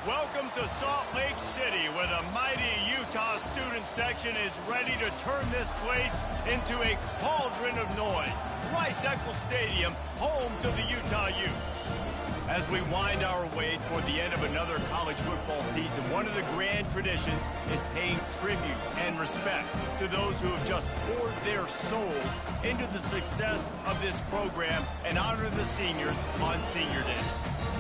Welcome to Salt Lake City, where the mighty Utah student section is ready to turn this place into a cauldron of noise. Rice-Eccles Stadium, home to the Utah Utes. As we wind our way toward the end of another college football season, one of the grand traditions is paying tribute and respect to those who have just poured their souls into the success of this program and honor the seniors on Senior Day.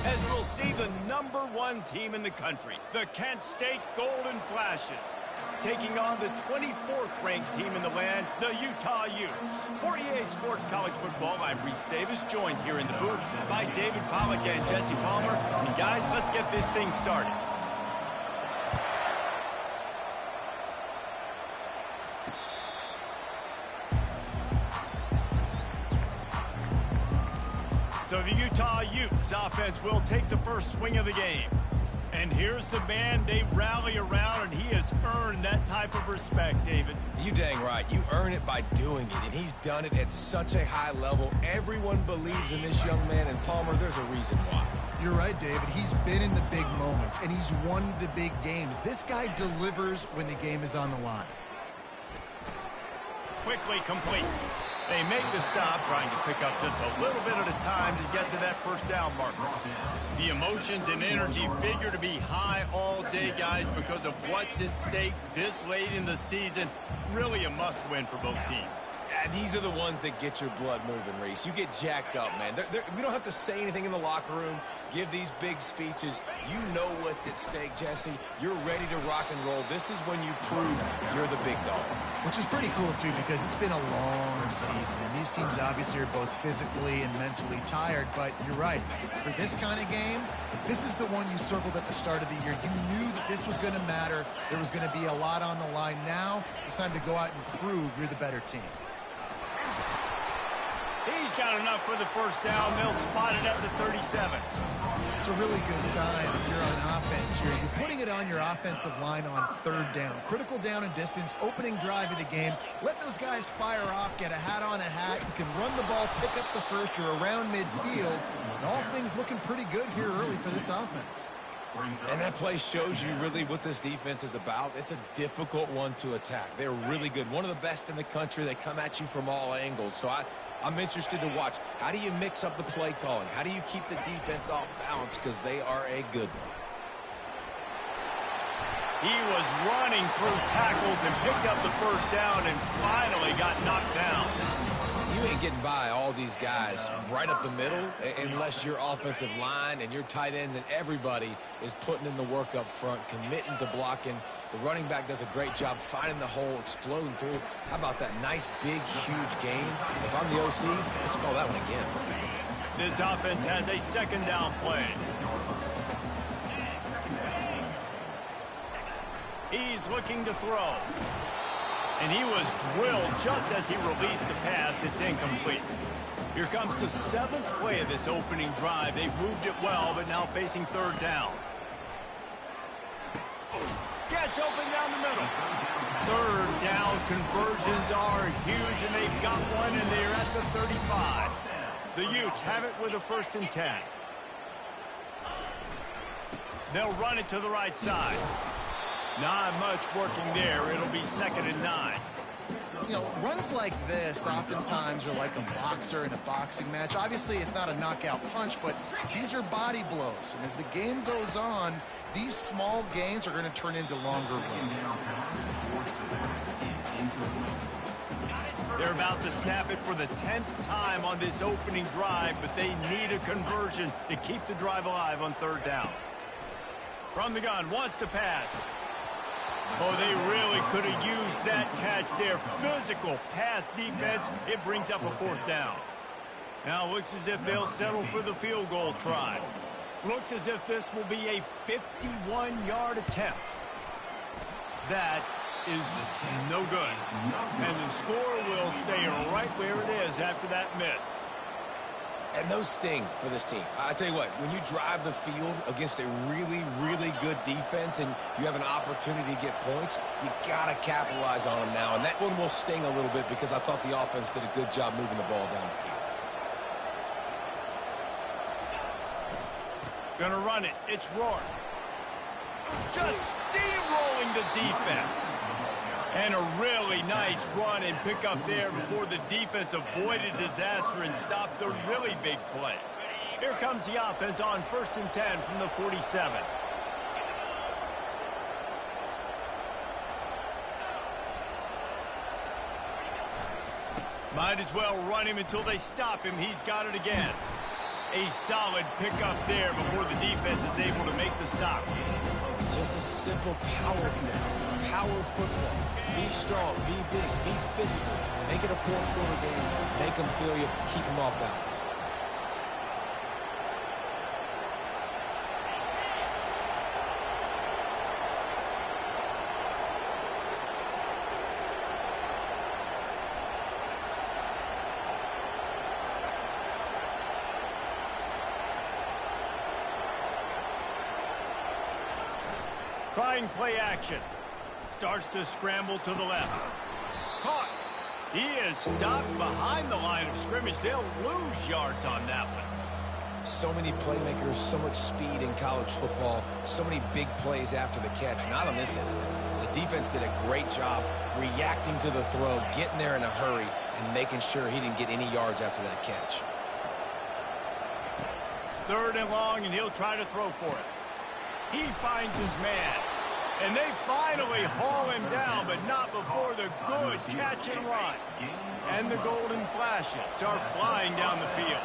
As we'll see the #1 team in the country, the Kent State Golden Flashes, taking on the 24th ranked team in the land, the Utah Utes. For EA Sports College Football, I'm Reese Davis, joined here in the booth by David Pollack and Jesse Palmer. And guys, let's get this thing started. So the Utah Utes offense will take the first swing of the game. And here's the man they rally around, and he has earned that type of respect, David. You dang right. You earn it by doing it, and he's done it at such a high level. Everyone believes in this young man, and Palmer, there's a reason why. You're right, David. He's been in the big moments, and he's won the big games. This guy delivers when the game is on the line. Quickly complete. They make the stop, trying to pick up just a little bit at a time to get to that first down marker. The emotions and energy figure to be high all day, guys, because of what's at stake this late in the season. Really a must-win for both teams. Yeah, these are the ones that get your blood moving, Reese. You get jacked up, man. We don't have to say anything in the locker room, give these big speeches. You know what's at stake, Jesse. You're ready to rock and roll. This is when you prove you're the big dog. Which is pretty cool, too, because it's been a long season. And these teams obviously are both physically and mentally tired. But you're right. For this kind of game, this is the one you circled at the start of the year. You knew that this was going to matter. There was going to be a lot on the line. Now it's time to go out and prove you're the better team. He's got enough for the first down. They'll spot it at the 37. It's a really good sign if you're on offense here. You're putting it on your offensive line on third down. Critical down and distance, opening drive of the game. Let those guys fire off, get a hat on a hat. You can run the ball, pick up the first. You're around midfield. And all things looking pretty good here early for this offense. And that play shows you really what this defense is about. It's a difficult one to attack. They're really good. One of the best in the country. They come at you from all angles. So I'm interested to watch. How do you mix up the play calling? How do you keep the defense off balance? Because they are a good one. He was running through tackles and picked up the first down and finally got knocked down. You ain't getting by all these guys right up the middle unless your offensive line and your tight ends and everybody is putting in the work up front, committing to blocking. The running back does a great job finding the hole, exploding through. How about that nice, big, huge game? If I'm the OC, let's call that one again. This offense has a second down play. He's looking to throw. And he was drilled just as he released the pass. It's incomplete. Here comes the 7th play of this opening drive. They've moved it well, but now facing third down. Gets open down the middle. Third down conversions are huge, and they've got one, and they're at the 35. The Utes have it with a 1st and 10. They'll run it to the right side. Not much working there. It'll be 2nd and 9. You know, runs like this oftentimes are like a boxer in a boxing match. Obviously, it's not a knockout punch, but these are body blows. And as the game goes on, these small gains are going to turn into longer runs. They're about to snap it for the 10th time on this opening drive, but they need a conversion to keep the drive alive on third down. From the gun, wants to pass. Oh, they really could have used that catch there. Physical pass defense. It brings up a 4th down. Now looks as if they'll settle for the field goal try. Looks as if this will be a 51-yard attempt. That is no good. And the score will stay right where it is after that miss. And those sting for this team. I tell you what, when you drive the field against a really, really good defense and you have an opportunity to get points, you got to capitalize on them now. And that one will sting a little bit because I thought the offense did a good job moving the ball down the field. Gonna run it. It's Rourke. just steamrolling the defense. And a really nice run and pick up there before the defense avoided disaster and stopped the really big play. Here comes the offense on 1st and 10 from the 47. Might as well run him until they stop him. He's got it again. A solid pickup there before the defense is able to make the stop. Just a simple power play. Power football. Be strong, be big, be physical. Make it a fourth-quarter game. Make them feel you, keep them off balance. Trying play action. Starts to scramble to the left. Caught. He is stopped behind the line of scrimmage. They'll lose yards on that one. So many playmakers, so much speed in college football, so many big plays after the catch. Not on this instance. The defense did a great job reacting to the throw, getting there in a hurry, and making sure he didn't get any yards after that catch. 3rd and long, and he'll try to throw for it. He finds his man. And they finally haul him down, but not before the good catch and run. And the golden flashes are flying down the field.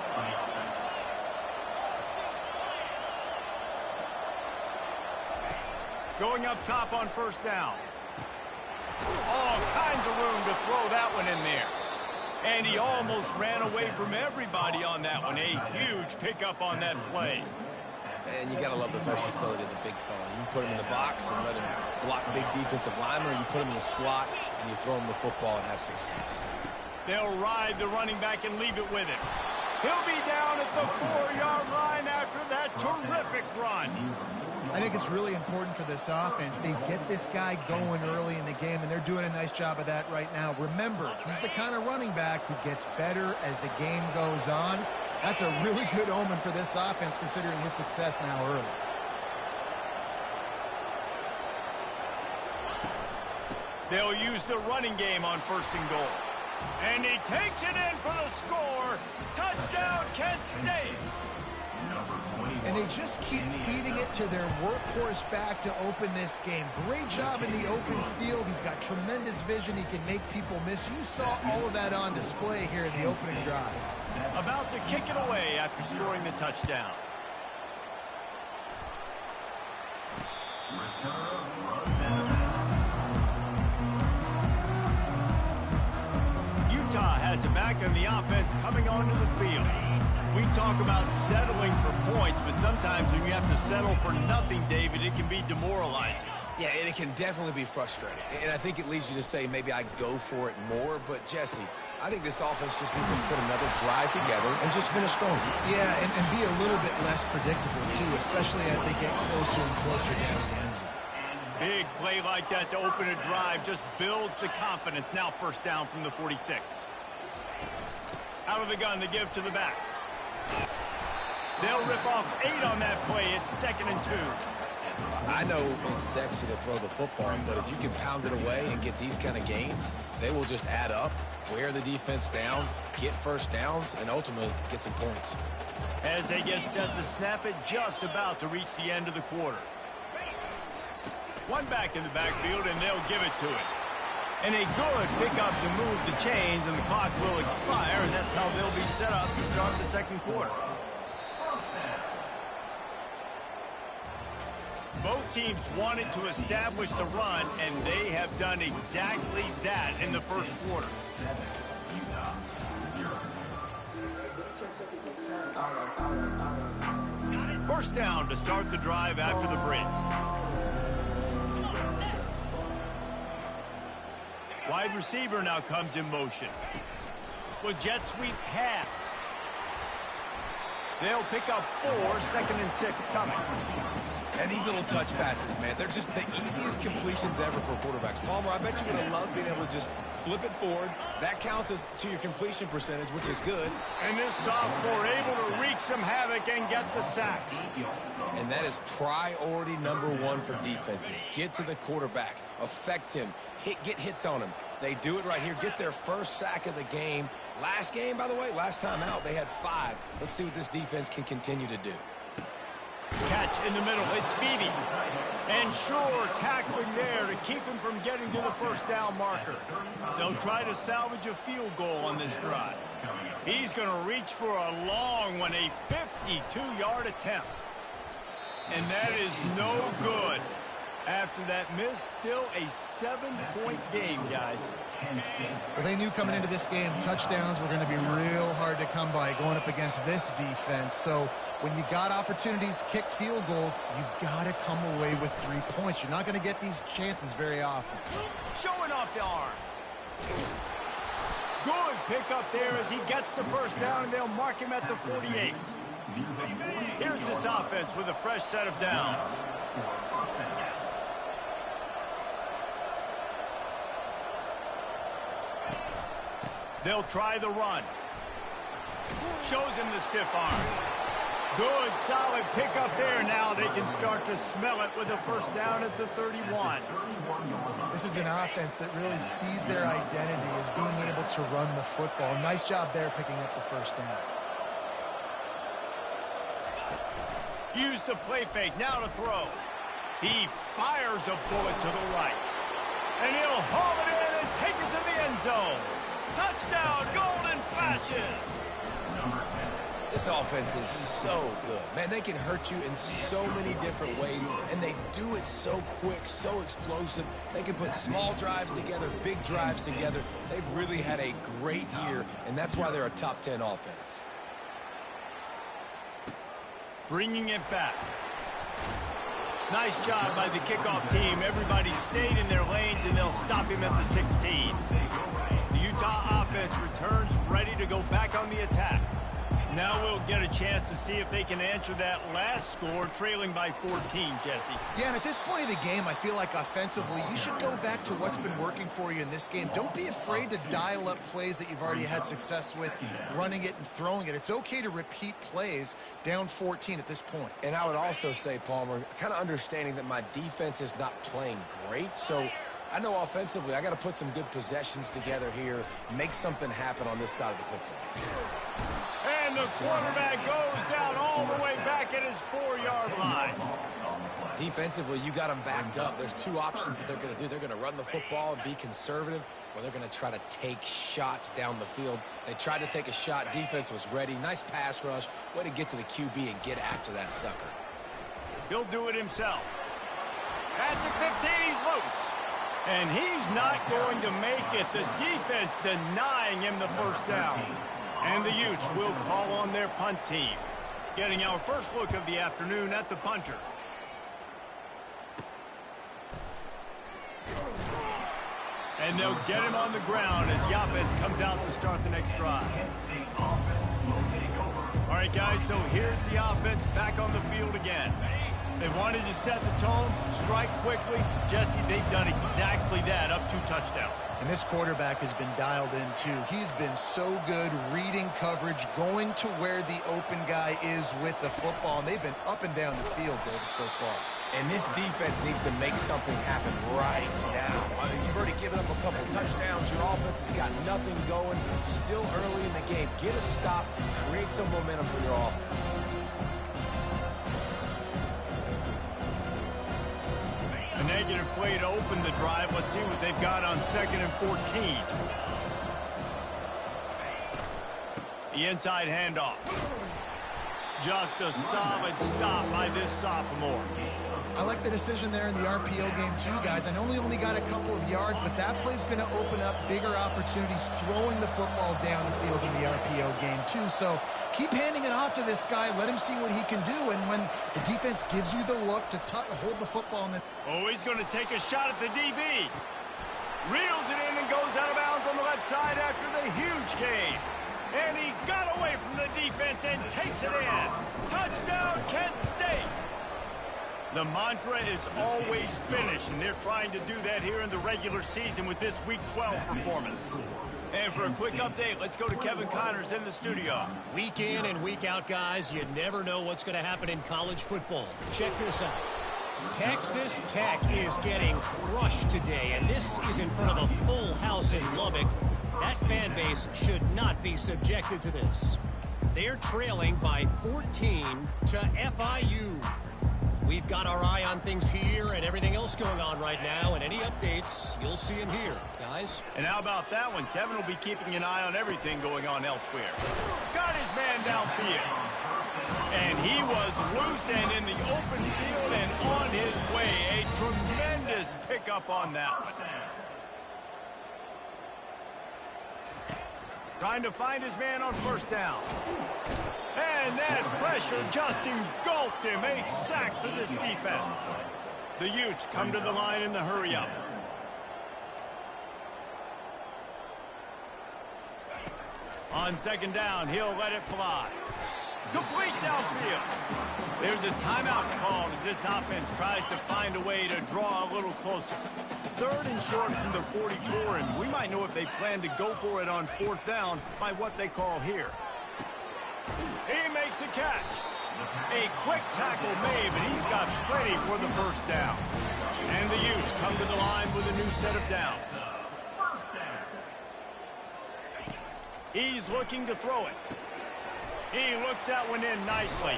Going up top on 1st down. All kinds of room to throw that one in there. And he almost ran away from everybody on that one. A huge pickup on that play. And you got to love the versatility of the big fella. You can put him in the box and let him block big defensive linemen, or you put him in the slot and you throw him the football and have success. They'll ride the running back and leave it with him. He'll be down at the 4-yard line after that terrific run. I think it's really important for this offense. They get this guy going early in the game, and they're doing a nice job of that right now. Remember, he's the kind of running back who gets better as the game goes on. That's a really good omen for this offense, considering his success now early. They'll use the running game on 1st and goal. And he takes it in for the score. Touchdown, Kent State. And they just keep feeding it to their workhorse back to open this game. Great job in the open field. He's got tremendous vision. He can make people miss. You saw all of that on display here in the opening drive. About to kick it away after scoring the touchdown. Utah has it back on the offense coming onto the field. We talk about settling for points, but sometimes when you have to settle for nothing, David, it can be demoralizing. Yeah, and it can definitely be frustrating. And I think it leads you to say maybe I go for it more. But, Jesse, I think this offense just needs to put another drive together and just finish strong. Yeah, and be a little bit less predictable, too, especially as they get closer and closer down the end zone. Big play like that to open a drive just builds the confidence. Now 1st down from the 46. Out of the gun to give to the back. They'll rip off 8 on that play. It's 2nd and 2. I know it's sexy to throw the football, but if you can pound it away and get these kind of gains, they will just add up, wear the defense down, get 1st downs, and ultimately get some points. As they get set to snap it, just about to reach the end of the quarter. One back in the backfield, and they'll give it to him. And a good pickup to move the chains, and the clock will expire, and that's how they'll be set up to start the 2nd quarter. Both teams wanted to establish the run, and they have done exactly that in the 1st quarter. First down to start the drive after the break. Wide receiver now comes in motion. With jet sweep pass. They'll pick up 4, 2nd and 6 coming. And these little touch passes, man, they're just the easiest completions ever for quarterbacks. Palmer, I bet you would have loved being able to just flip it forward. That counts as to your completion percentage, which is good. And this sophomore able to wreak some havoc and get the sack. And that is priority number one for defenses. Get to the quarterback, affect him, get hits on him. They do it right here, get their first sack of the game. Last game, by the way, last time out, they had 5. Let's see what this defense can continue to do. Catch in the middle, it's Beebe. And sure, tackling there to keep him from getting to the first down marker. They'll try to salvage a field goal on this drive. He's going to reach for a long one, a 52-yard attempt. And that is no good. After that miss, still a 7-point game, guys. Well, they knew coming into this game touchdowns were going to be real hard to come by going up against this defense. So when you got opportunities to kick field goals, you've got to come away with 3 points. You're not going to get these chances very often. Showing off the arms. Good pickup there as he gets the first down, and they'll mark him at the 48. Here's this offense with a fresh set of downs. They'll try the run. Shows him the stiff arm. Good, solid pickup there. Now they can start to smell it with a first down at the 31. This is an offense that really sees their identity as being able to run the football. Nice job there picking up the first down. Use the play fake, now to throw. He fires a bullet to the right. And he'll haul it in and take it to the end zone. Touchdown, Golden Flashes. This offense is so good. Man, they can hurt you in so many different ways, and they do it so quick, so explosive. They can put small drives together, big drives together. They've really had a great year, and that's why they're a top 10 offense. Bringing it back. Nice job by the kickoff team. Everybody stayed in their lanes, and they'll stop him at the 16. The Utah offense returns ready to go back on the attack. Now we'll get a chance to see if they can answer that last score, trailing by 14, Jesse. Yeah, and at this point of the game, I feel like offensively, you should go back to what's been working for you in this game. Don't be afraid to dial up plays that you've already had success with, running it and throwing it. It's okay to repeat plays down 14 at this point. And I would also say, Palmer, kind of understanding that my defense is not playing great, so I know offensively I got to put some good possessions together here, make something happen on this side of the football. And the quarterback goes down all the way back at his 4-yard line. Defensively, you got them backed up. There's 2 options that they're going to do. They're going to run the football and be conservative, or they're going to try to take shots down the field. They tried to take a shot. Defense was ready. Nice pass rush. Way to get to the QB and get after that sucker. He'll do it himself. At the 15, he's loose. And he's not going to make it. The defense denying him the first down. And the Utes will call on their punt team. Getting our first look of the afternoon at the punter. And they'll get him on the ground as the offense comes out to start the next drive. All right, guys, so here's the offense back on the field again. They wanted to set the tone, strike quickly. Jesse, they've done exactly that, up 2 touchdowns. And this quarterback has been dialed in, too. He's been so good reading coverage, going to where the open guy is with the football. And they've been up and down the field, David, so far. And this defense needs to make something happen right now. I mean, you've already given up a couple touchdowns. Your offense has got nothing going. Still early in the game. Get a stop. Create some momentum for your offense. A negative play to open the drive. Let's see what they've got on 2nd and 14. The inside handoff. Just a solid stop by this sophomore. I like the decision there in the RPO game too, guys. I know he only got a couple of yards, but that play's going to open up bigger opportunities throwing the football down the field in the RPO game too. So keep handing it off to this guy. Let him see what he can do. And when the defense gives you the look to hold the football. Oh, he's going to take a shot at the DB. Reels it in and goes out of bounds on the left side after the huge gain. And he got away from the defense and takes it in. Touchdown, Kent State. The mantra is always finish, and they're trying to do that here in the regular season with this Week 12 performance. And for a quick update, let's go to Kevin Connors in the studio. Week in and week out, guys, you never know what's going to happen in college football. Check this out. Texas Tech is getting crushed today, and this is in front of a full house in Lubbock. That fan base should not be subjected to this. They're trailing by 14 to FIU. We've got our eye on things here and everything else going on right now, and any updates, you'll see them here, guys. And how about that one? Kevin will be keeping an eye on everything going on elsewhere. Got his man downfield. And he was loose and in the open field and on his way. A tremendous pickup on that one. Trying to find his man on first down. And that pressure just engulfed him. A sack for this defense. The Utes come to the line in the hurry-up. On second down, he'll let it fly. Complete downfield. There's a timeout called as this offense tries to find a way to draw a little closer. Third and short from the 44, and we might know if they plan to go for it on fourth down by what they call here. He makes a catch. A quick tackle made, but he's got plenty for the first down. And the Utes come to the line with a new set of downs. He's looking to throw it. He looks that one in nicely.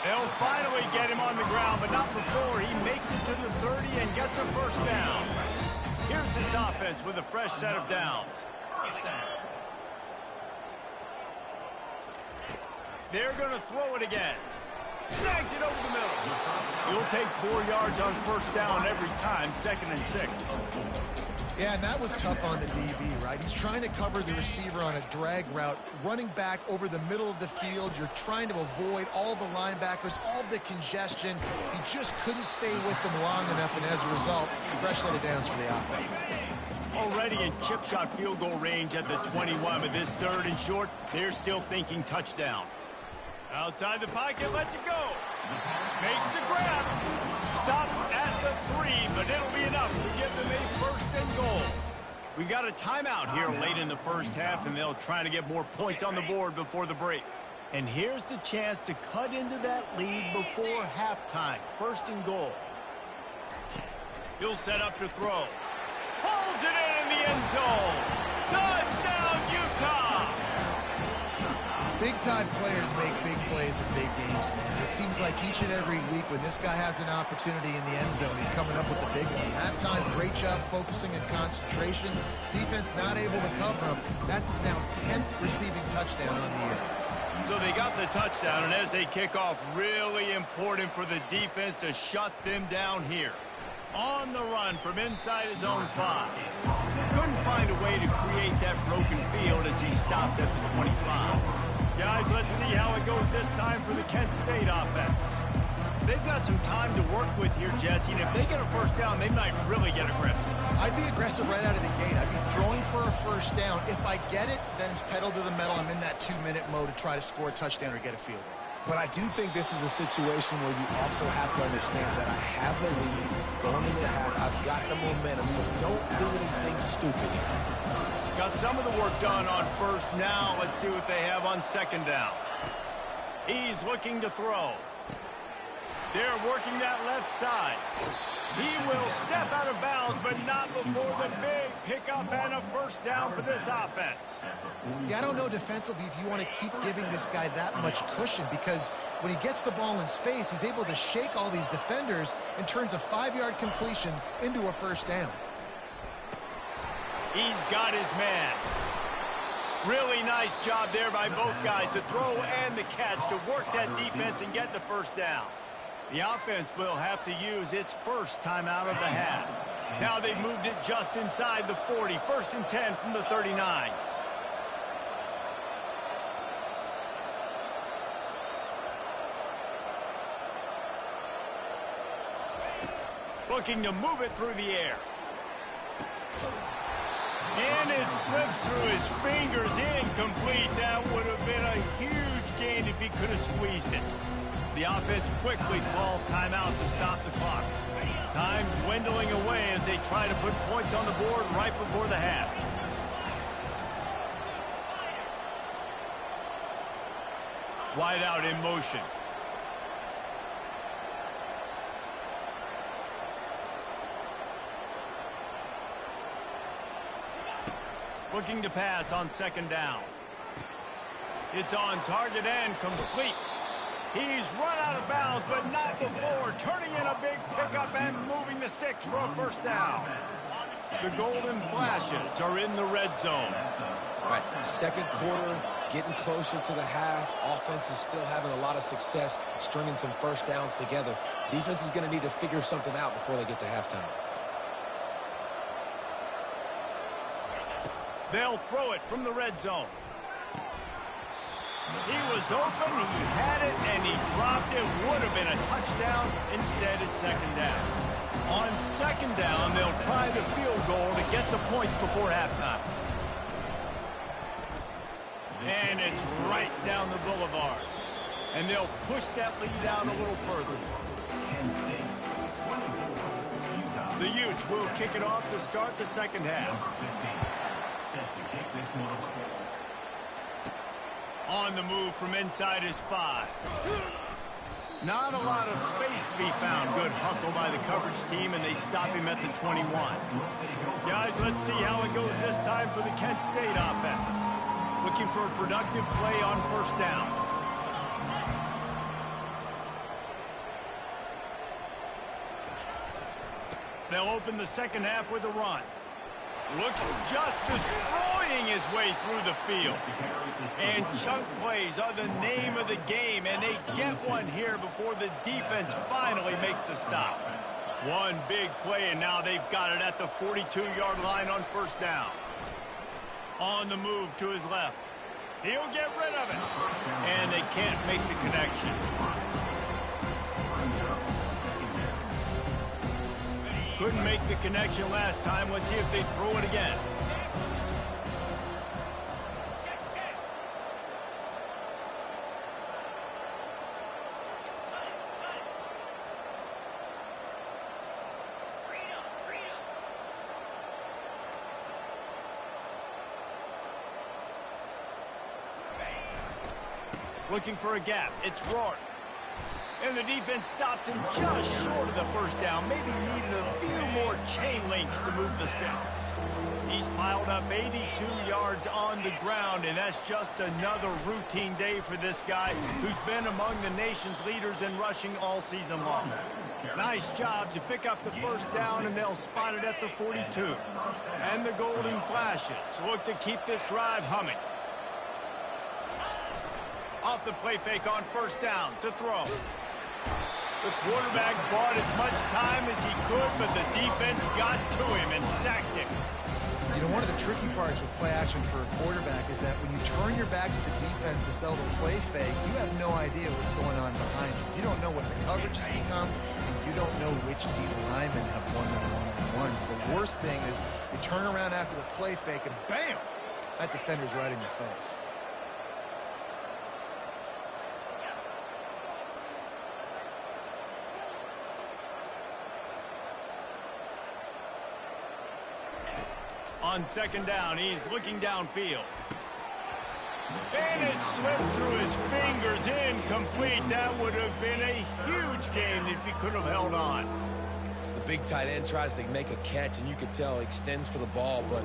They'll finally get him on the ground, but not before he makes it to the 30 and gets a first down. Here's this offense with a fresh set of downs. They're going to throw it again. Snags it over the middle. He'll take 4 yards on first down every time, 2nd and 6. Yeah, and that was tough on the DB, right? He's trying to cover the receiver on a drag route, running back over the middle of the field. You're trying to avoid all the linebackers, all the congestion. He just couldn't stay with them long enough, and as a result, fresh set of downs for the offense. Already in chip shot field goal range at the 21, but this third and short, they're still thinking touchdown. Outside the pocket, lets it go. Makes the grab. Stop at the 3, but it'll be enough to give them a first and goal. We got a timeout here late in the first half, and they'll try to get more points on the board before the break. And here's the chance to cut into that lead before halftime. First and goal. He'll set up to throw. Pulls it in the end zone. Touchdown, Utah! Big-time players make big plays in big games, man. It seems like each and every week when this guy has an opportunity in the end zone, he's coming up with the big one. That time, great job focusing and concentration. Defense not able to cover him. That's his now 10th receiving touchdown on the year. So they got the touchdown, and as they kick off, really important for the defense to shut them down here. On the run from inside his own 5. Couldn't find a way to create that broken field as he stopped at the 25. Guys, let's see how it goes this time for the Kent State offense. They've got some time to work with here, Jesse, and if they get a first down, they might really get aggressive. I'd be aggressive right out of the gate. I'd be throwing for a first down. If I get it, then it's pedal to the metal. I'm in that 2-minute mode to try to score a touchdown or get a field. But I do think this is a situation where you also have to understand that I have the lead going into the half. I've got the momentum, so don't do anything stupid. Got some of the work done on first. Now let's see what they have on second down. He's looking to throw. They're working that left side. He will step out of bounds, but not before the big pickup and a first down for this offense. Yeah, I don't know defensively if you want to keep giving this guy that much cushion, because when he gets the ball in space, he's able to shake all these defenders and turns a 5-yard completion into a first down. He's got his man. Really nice job there by both guys to throw and the catch to work that defense and get the first down. The offense will have to use its first timeout of the half. Now they've moved it just inside the 40. 1st and 10 from the 39. Looking to move it through the air. And it slips through his fingers, incomplete. That would have been a huge gain if he could have squeezed it. The offense quickly calls timeout to stop the clock. Time dwindling away as they try to put points on the board right before the half. Wide out in motion. Looking to pass on second down. It's on target and complete. He's run out of bounds, but not before. Turning in a big pickup and moving the sticks for a first down. The Golden Flashes are in the red zone. Right, second quarter, getting closer to the half. Offense is still having a lot of success stringing some first downs together. Defense is going to need to figure something out before they get to halftime. They'll throw it from the red zone. He was open, he had it, and he dropped it. Would have been a touchdown. Instead, it's second down. On second down, they'll try the field goal to get the points before halftime. And it's right down the boulevard. And they'll push that lead out a little further. The Utes will kick it off to start the second half. On the move from inside his 5. Not a lot of space to be found. Good hustle by the coverage team, and they stop him at the 21. Guys, let's see how it goes this time for the Kent State offense. Looking for a productive play on first down. They'll open the second half with a run. Looks just destroying his way through the field. And chunk plays are the name of the game, and they get one here before the defense finally makes the stop. One big play, and now they've got it at the 42-yard line on first down. On the move to his left. He'll get rid of it. And they can't make the connection. Couldn't make the connection last time. Let's see if they throw it again. Looking for a gap. It's Rourke. And the defense stops him just short of the first down. Maybe needed a few more chain links to move the sticks. He's piled up 82 yards on the ground, and that's just another routine day for this guy who's been among the nation's leaders in rushing all season long. Nice job to pick up the first down, and they'll spot it at the 42. And the Golden Flashes look to keep this drive humming. Off the play fake on first down to throw. The quarterback bought as much time as he could, but the defense got to him and sacked him. You know, one of the tricky parts with play action for a quarterback is that when you turn your back to the defense to sell the play fake, you have no idea what's going on behind you. You don't know what the coverage has become, and you don't know which D linemen have won their one-on-ones. The worst thing is you turn around after the play fake, and bam! That defender's right in your face. On second down, he's looking downfield. And it slips through his fingers, incomplete. That would have been a huge gain if he could have held on. The big tight end tries to make a catch, and you could tell he extends for the ball, but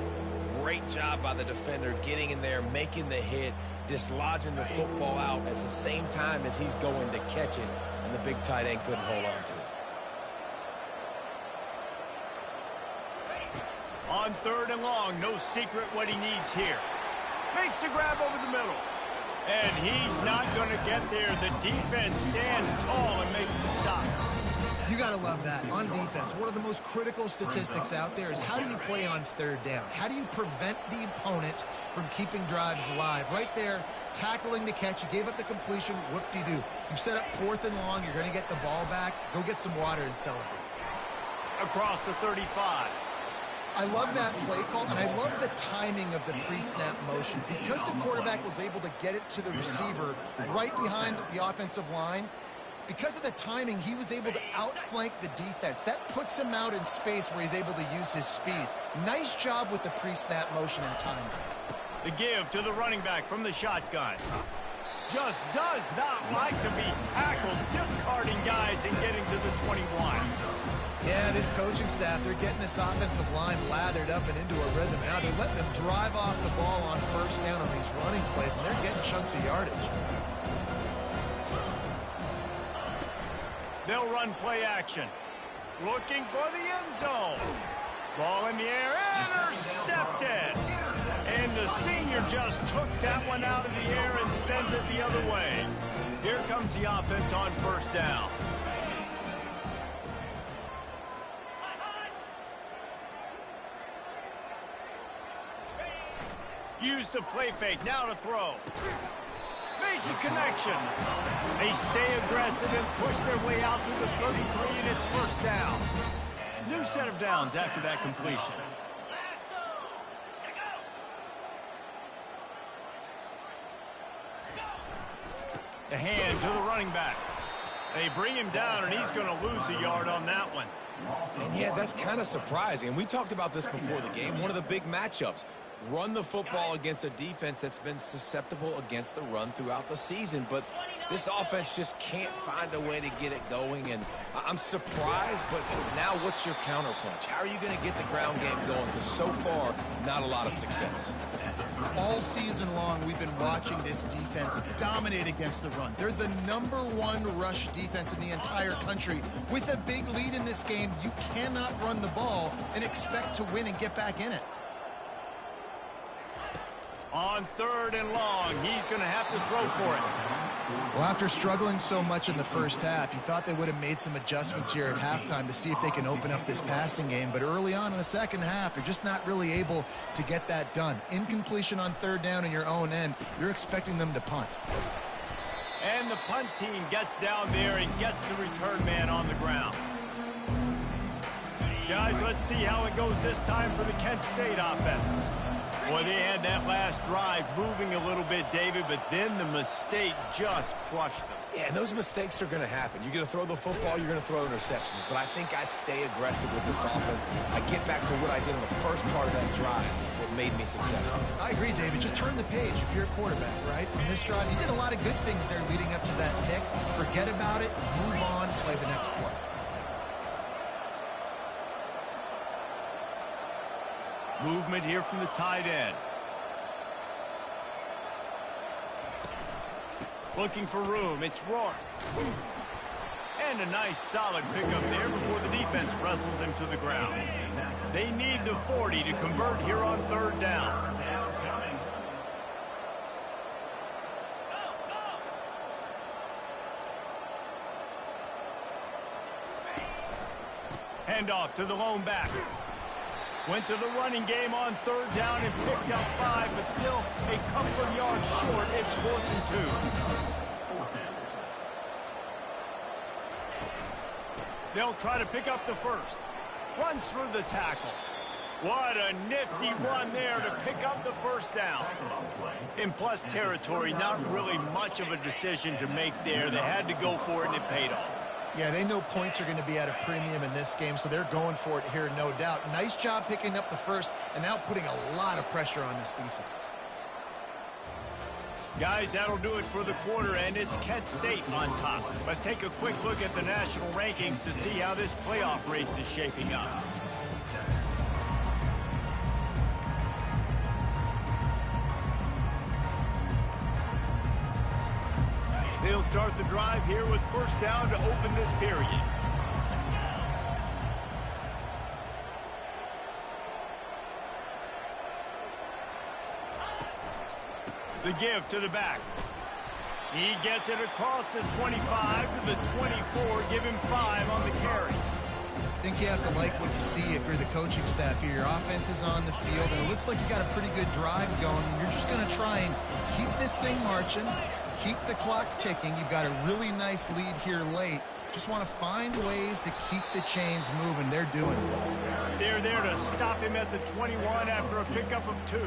great job by the defender getting in there, making the hit, dislodging the football out at the same time as he's going to catch it, and the big tight end couldn't hold on to it. On third and long, no secret what he needs here. Makes the grab over the middle. And he's not going to get there. The defense stands tall and makes the stop. You got to love that. On defense, one of the most critical statistics out there is how do you play on third down? How do you prevent the opponent from keeping drives alive? Right there, tackling the catch. You gave up the completion. Whoop-de-doo. You've set up fourth and long. You're going to get the ball back. Go get some water and celebrate. Across the 35. I love that play call, and I love the timing of the pre-snap motion. Because the quarterback was able to get it to the receiver right behind the offensive line, Because of the timing, he was able to outflank the defense. That puts him out in space where he's able to use his speed. Nice job with the pre-snap motion and timing. The give to the running back from the shotgun. Just does not like to be tackled, discarding guys and getting to the 21. Yeah, this coaching staff, they're getting this offensive line lathered up and into a rhythm. Now they're letting them drive off the ball on first down on these running plays, and they're getting chunks of yardage. They'll run play action. Looking for the end zone. Ball in the air, intercepted. And the senior just took that one out of the air and sends it the other way. Here comes the offense on first down. Use the play fake, now to throw. Makes a connection. They stay aggressive and push their way out through the 33, and it's first down. New set of downs after that completion. The hand to the running back. They bring him down, and he's going to lose a yard on that one. And yeah, that's kind of surprising. We talked about this before the game. One of the big matchups. Run the football against a defense that's been susceptible against the run throughout the season. But this offense just can't find a way to get it going. And I'm surprised, but now what's your counterpunch? How are you going to get the ground game going? Because so far, not a lot of success. All season long, we've been watching this defense dominate against the run. They're the #1 rush defense in the entire country. With a big lead in this game, you cannot run the ball and expect to win and get back in it. On third and long, he's going to have to throw for it. Well, after struggling so much in the first half, you thought they would have made some adjustments here at halftime to see if they can open up this passing game. But early on in the second half, they're just not really able to get that done. Incompletion on third down in your own end, you're expecting them to punt. And the punt team gets down there and gets the return man on the ground. Guys, let's see how it goes this time for the Kent State offense. Boy, they had that last drive moving a little bit, David, but then the mistake just crushed them. Yeah, and those mistakes are going to happen. You're going to throw the football, you're going to throw interceptions. But I think I stay aggressive with this offense. I get back to what I did in the first part of that drive that made me successful. I agree, David. Just turn the page if you're a quarterback, right? On this drive, you did a lot of good things there leading up to that pick. Forget about it, move on, play the next play. Movement here from the tight end. Looking for room. It's Rourke. And a nice solid pickup there before the defense wrestles him to the ground. They need the 40 to convert here on third down. Handoff to the lone back. Went to the running game on third down and picked up 5, but still a couple of yards short. It's 4th and 2. They'll try to pick up the first. Runs through the tackle. What a nifty run there to pick up the first down. In plus territory, not really much of a decision to make there. They had to go for it, and it paid off. Yeah, they know points are going to be at a premium in this game, so they're going for it here, no doubt. Nice job picking up the first and now putting a lot of pressure on this defense. Guys, that'll do it for the quarter, and it's Kent State on top. Let's take a quick look at the national rankings to see how this playoff race is shaping up. They'll start the drive here with first down to open this period. The give to the back. He gets it across the 25 to the 24. Give him 5 on the carry. I think you have to like what you see if you're the coaching staff here. Your offense is on the field, and it looks like you got a pretty good drive going. You're just going to try and keep this thing marching. Keep the clock ticking. You've got a really nice lead here late. Just want to find ways to keep the chains moving. They're doing it. They're there to stop him at the 21 after a pickup of 2.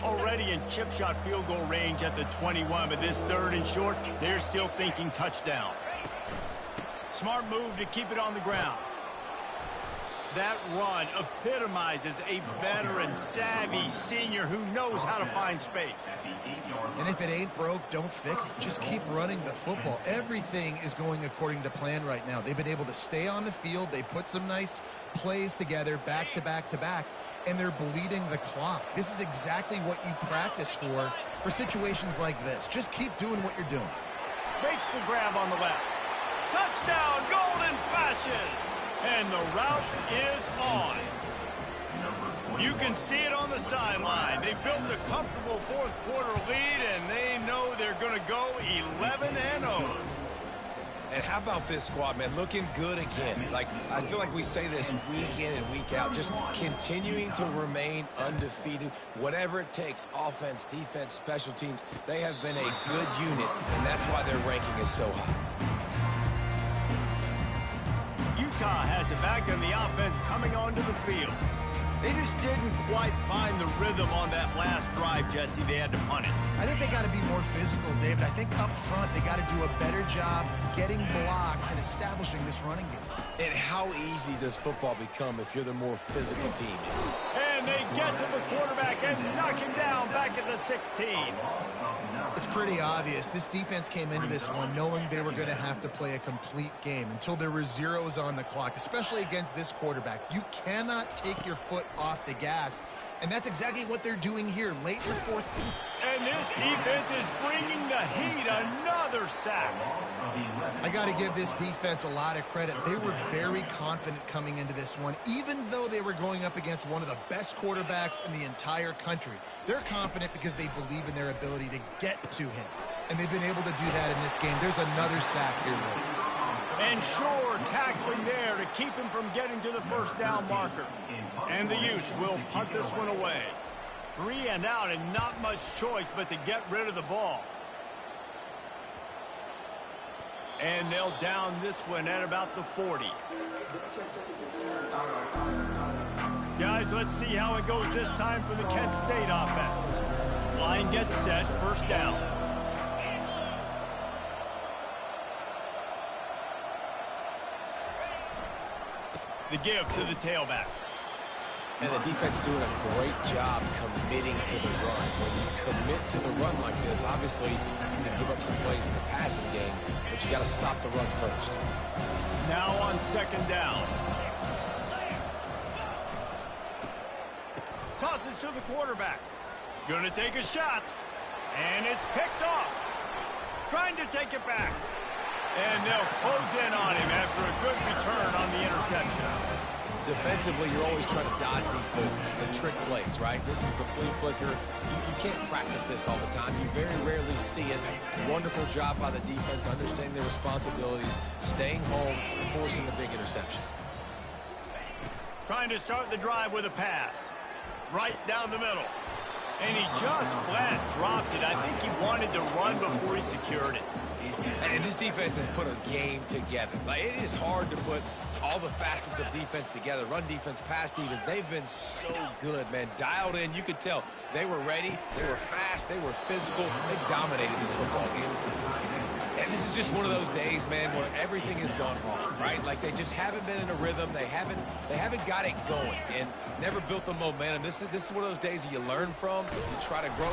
already in chip shot field goal range at the 21, but this third and short, they're still thinking touchdown. Smart move to keep it on the ground. That run epitomizes a veteran, savvy senior who knows how to find space. And if it ain't broke, don't fix it. Just keep running the football. Everything is going according to plan right now. They've been able to stay on the field. They put some nice plays together, back to back to back, and they're bleeding the clock. This is exactly what you practice for situations like this. Just keep doing what you're doing. Makes the grab on the left. Touchdown, golden flashes. And the route is on. You can see it on the sideline. They built a comfortable fourth quarter lead, and they know they're going to go 11-0. And how about this squad, man? Looking good again. Like, I feel like we say this week in and week out, just continuing to remain undefeated. Whatever it takes, offense, defense, special teams, they have been a good unit, and that's why their ranking is so high. Utah has it back in the offense coming onto the field. They just didn't quite find the rhythm on that last drive, Jesse. They had to punt it. I think they got to be more physical, David. I think up front they got to do a better job getting blocks and establishing this running game. And how easy does football become if you're the more physical team? And they get to the quarterback and knock him down back at the 16. It's pretty obvious. This defense came into this one knowing they were going to have to play a complete game until there were zeros on the clock, especially against this quarterback. You cannot take your foot off the gas, and that's exactly what they're doing here late in the fourth quarter. And this defense is bringing the heat. Another sack. I got to give this defense a lot of credit. They were very confident coming into this one, even though they were going up against one of the best quarterbacks in the entire country. They're confident because they believe in their ability to get to him, and they've been able to do that in this game. There's another sack here, Lee. And Shore tackling there to keep him from getting to the first down marker. And the Utes will punt this one away. 3 and out, and not much choice but to get rid of the ball. And they'll down this one at about the 40. Guys, let's see how it goes this time for the Kent State offense. Line gets set, first down. The give to the tailback. And the defense doing a great job committing to the run. When you commit to the run like this, obviously you can give up some plays in the passing game, but you got to stop the run first. Now on second down. Tosses to the quarterback. Gonna take a shot. And it's picked off. Trying to take it back. And they'll close in on him after a good return on the interception. Defensively, you're always trying to dodge these bullets, the trick plays, right? This is the flea flicker. You can't practice this all the time. You very rarely see it. Wonderful job by the defense, understanding their responsibilities, staying home, and forcing the big interception. Trying to start the drive with a pass. Right down the middle. And he just flat dropped it. I think he wanted to run before he secured it. And this defense has put a game together. Like, it is hard to put all the facets of defense together. Run defense, pass defense. They've been so good, man. Dialed in. You could tell they were ready. They were fast. They were physical. They dominated this football game. And this is just one of those days, man, where everything has gone wrong, right? Like, they just haven't been in a rhythm. They haven't got it going and never built the momentum. This is one of those days that you learn from. You try to grow.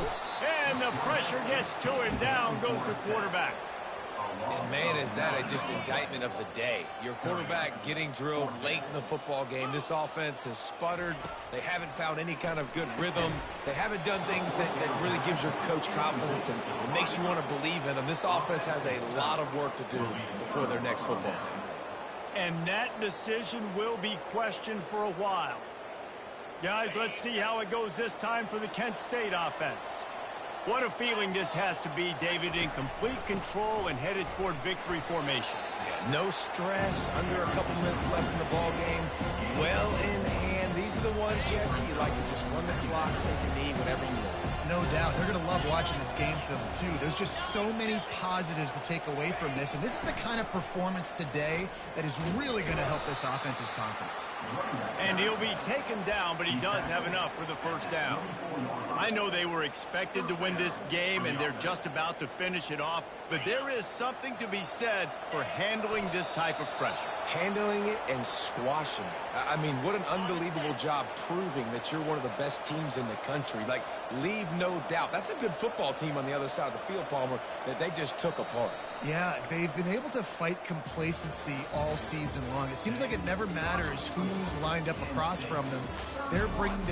And the pressure gets to him. Down goes the quarterback. And, man, is that just indictment of the day. Your quarterback getting drilled late in the football game. This offense has sputtered. They haven't found any kind of good rhythm. They haven't done things that really gives your coach confidence and it makes you want to believe in them. This offense has a lot of work to do before their next football game. And that decision will be questioned for a while. Guys, let's see how it goes this time for the Kent State offense. What a feeling this has to be, David, in complete control and headed toward victory formation. Yeah, no stress, under a couple minutes left in the ball game. Well in hand. These are the ones, Jesse, you like to just run the block, take a knee, whatever you want. No doubt. They're going to love watching this game film, too. There's just so many positives to take away from this, and this is the kind of performance today that is really going to help this offense's confidence. And he'll be taken down, but he does have enough for the first down. I know they were expected to win this game, and they're just about to finish it off, but there is something to be said for handling this type of pressure. Handling it and squashing it. I mean, what an unbelievable job proving that you're one of the best teams in the country. Like, leave no doubt. That's a good football team on the other side of the field, Palmer, that they just took apart. Yeah, they've been able to fight complacency all season long. It seems like it never matters who's lined up across from them. They're bringing their